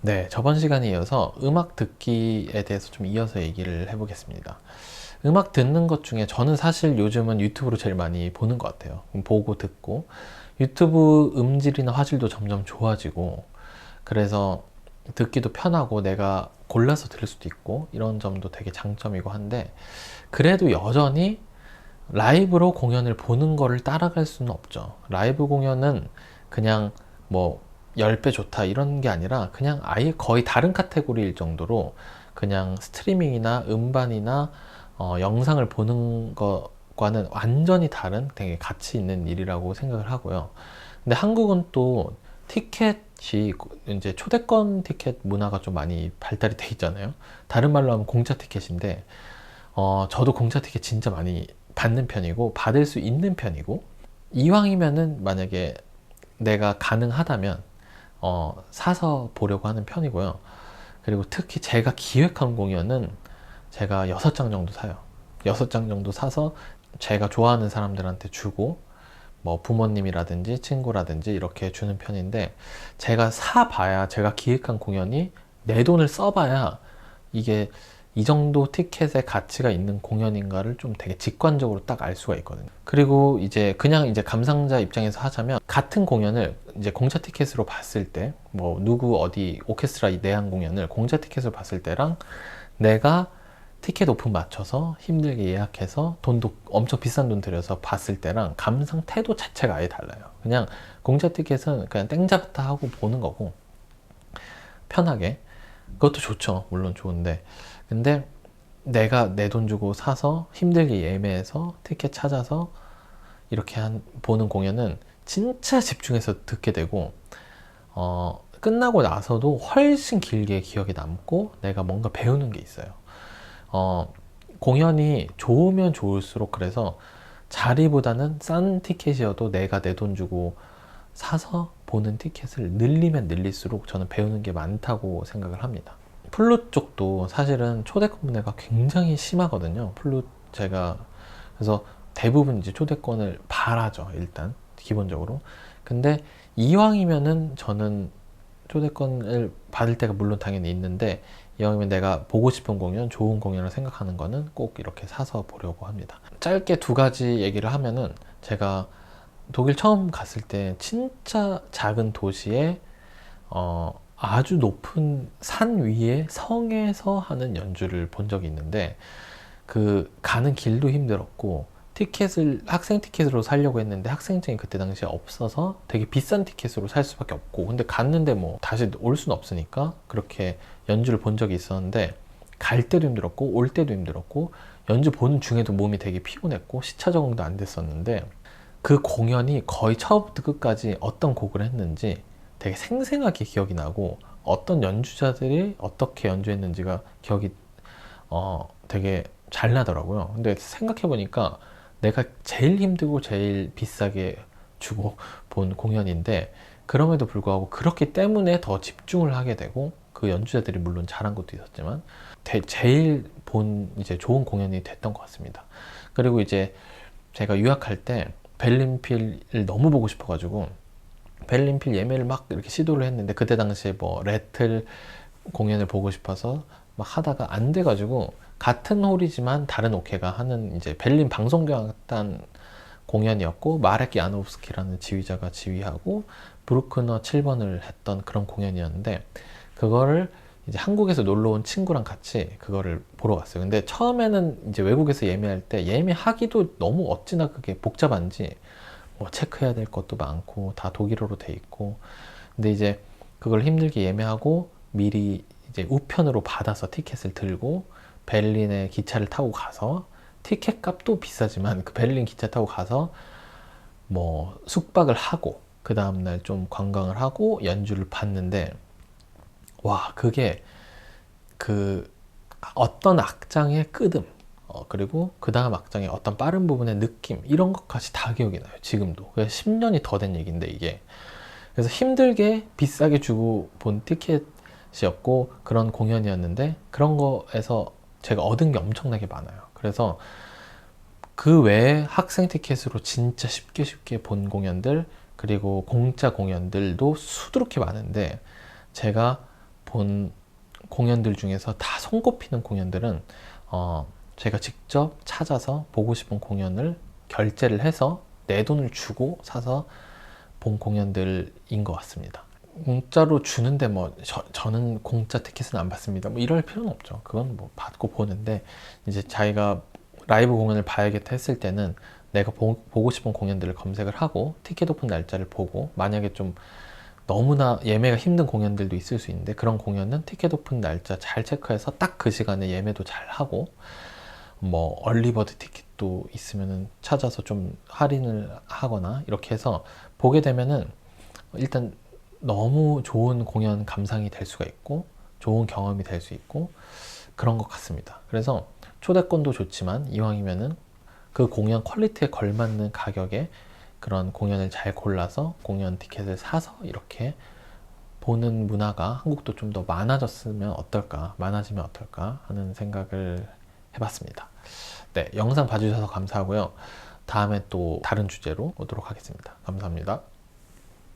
네, 저번 시간에 이어서 음악 듣기에 대해서 좀 이어서 얘기를 해보겠습니다. 음악 듣는 것 중에 저는 사실 요즘은 유튜브로 제일 많이 보는 것 같아요. 보고 듣고 유튜브 음질이나 화질도 점점 좋아지고 그래서 듣기도 편하고 내가 골라서 들을 수도 있고 이런 점도 되게 장점이고 한데 그래도 여전히 라이브로 공연을 보는 거를 따라갈 수는 없죠. 라이브 공연은 그냥 뭐 10배 좋다 이런 게 아니라 그냥 아예 거의 다른 카테고리일 정도로 그냥 스트리밍이나 음반이나 영상을 보는 것과는 완전히 다른 되게 가치 있는 일이라고 생각을 하고요. 근데 한국은 또 티켓이 이제 초대권 티켓 문화가 좀 많이 발달이 돼 있잖아요. 다른 말로 하면 공짜 티켓인데 저도 공짜 티켓 진짜 많이 받는 편이고 받을 수 있는 편이고 이왕이면은 만약에 내가 가능하다면 사서 보려고 하는 편이고요. 그리고 특히 제가 기획한 공연은 제가 6장 정도 사요. 6장 정도 사서 제가 좋아하는 사람들한테 주고 뭐 부모님이라든지 친구라든지 이렇게 주는 편인데 제가 사봐야 제가 기획한 공연이 내 돈을 써봐야 이게 이 정도 티켓의 가치가 있는 공연인가를 좀 되게 직관적으로 딱 알 수가 있거든요. 그리고 이제 그냥 이제 감상자 입장에서 하자면 같은 공연을 이제 공짜 티켓으로 봤을 때 뭐 누구 어디 오케스트라 내한 공연을 공짜 티켓으로 봤을 때랑 내가 티켓 오픈 맞춰서 힘들게 예약해서 돈도 엄청 비싼 돈 들여서 봤을 때랑 감상 태도 자체가 아예 달라요. 그냥 공짜 티켓은 그냥 땡 잡았다 하고 보는 거고 편하게 그것도 좋죠. 물론 좋은데 근데 내가 내 돈 주고 사서 힘들게 예매해서 티켓 찾아서 이렇게 보는 공연은 진짜 집중해서 듣게 되고 끝나고 나서도 훨씬 길게 기억에 남고 내가 뭔가 배우는 게 있어요. 공연이 좋으면 좋을수록 그래서 자리보다는 싼 티켓이어도 내가 내 돈 주고 사서 보는 티켓을 늘리면 늘릴수록 저는 배우는 게 많다고 생각을 합니다. 플룻 쪽도 사실은 초대권 분해가 굉장히 심하거든요. 플룻 제가 그래서 대부분 이제 초대권을 바라죠. 일단 기본적으로. 근데 이왕이면은 저는 초대권을 받을 때가 물론 당연히 있는데 이왕이면 내가 보고 싶은 공연, 좋은 공연을 생각하는 거는 꼭 이렇게 사서 보려고 합니다. 짧게 두 가지 얘기를 하면은 제가 독일 처음 갔을 때 진짜 작은 도시에 아주 높은 산 위에 성에서 하는 연주를 본 적이 있는데 그 가는 길도 힘들었고 티켓을 학생 티켓으로 사려고 했는데 학생증이 그때 당시에 없어서 되게 비싼 티켓으로 살 수밖에 없고 근데 갔는데 뭐 다시 올 수는 없으니까 그렇게 연주를 본 적이 있었는데 갈 때도 힘들었고 올 때도 힘들었고 연주 보는 중에도 몸이 되게 피곤했고 시차 적응도 안 됐었는데 그 공연이 거의 처음부터 끝까지 어떤 곡을 했는지 되게 생생하게 기억이 나고 어떤 연주자들이 어떻게 연주했는지가 기억이 되게 잘 나더라고요. 근데 생각해보니까 내가 제일 힘들고 제일 비싸게 주고 본 공연인데 그럼에도 불구하고 그렇기 때문에 더 집중을 하게 되고 그 연주자들이 물론 잘한 것도 있었지만 제일 본 이제 좋은 공연이 됐던 것 같습니다. 그리고 이제 제가 유학할 때 벨린필을 너무 보고 싶어가지고 벨린필 예매를 막 이렇게 시도를 했는데 그때 당시에 뭐 레틀 공연을 보고 싶어서 막 하다가 안 돼가지고 같은 홀이지만 다른 오케가 하는 이제 베를린 방송경악단 공연이었고 마레키 아노프스키라는 지휘자가 지휘하고 브루크너 7번을 했던 그런 공연이었는데 그거를 이제 한국에서 놀러 온 친구랑 같이 그거를 보러 갔어요. 근데 처음에는 이제 외국에서 예매할 때 예매하기도 너무 어찌나 그게 복잡한지 뭐 체크해야 될 것도 많고 다 독일어로 돼 있고 근데 이제 그걸 힘들게 예매하고 미리 이제 우편으로 받아서 티켓을 들고 베를린에 기차를 타고 가서 티켓 값도 비싸지만 그 베를린 기차 타고 가서 뭐 숙박을 하고 그 다음날 좀 관광을 하고 연주를 봤는데 와 그게 그 어떤 악장의 끄듬 그리고 그 다음 악장의 어떤 빠른 부분의 느낌 이런 것까지 다 기억이 나요. 지금도 10년이 더 된 얘기인데 이게 그래서 힘들게 비싸게 주고 본 티켓이었고 그런 공연이었는데 그런 거에서 제가 얻은 게 엄청나게 많아요. 그래서 그 외에 학생 티켓으로 진짜 쉽게 쉽게 본 공연들 그리고 공짜 공연들도 수두룩히 많은데 제가 본 공연들 중에서 다 손꼽히는 공연들은 제가 직접 찾아서 보고 싶은 공연을 결제를 해서 내 돈을 주고 사서 본 공연들인 것 같습니다. 공짜로 주는데 뭐 저는 공짜 티켓은 안 받습니다. 뭐 이럴 필요는 없죠. 그건 뭐 받고 보는데, 이제 자기가 라이브 공연을 봐야겠다 했을 때는 내가 보고 싶은 공연들을 검색을 하고 티켓 오픈 날짜를 보고, 만약에 좀 너무나 예매가 힘든 공연들도 있을 수 있는데 그런 공연은 티켓 오픈 날짜 잘 체크해서 딱 그 시간에 예매도 잘 하고, 뭐 얼리버드 티켓도 있으면은 찾아서 좀 할인을 하거나 이렇게 해서 보게 되면은 일단 너무 좋은 공연 감상이 될 수가 있고 좋은 경험이 될 수 있고 그런 것 같습니다. 그래서 초대권도 좋지만 이왕이면은 그 공연 퀄리티에 걸맞는 가격에 그런 공연을 잘 골라서 공연 티켓을 사서 이렇게 보는 문화가 한국도 좀 더 많아지면 어떨까 하는 생각을 해봤습니다. 네, 영상 봐주셔서 감사하고요. 다음에 또 다른 주제로 오도록 하겠습니다. 감사합니다.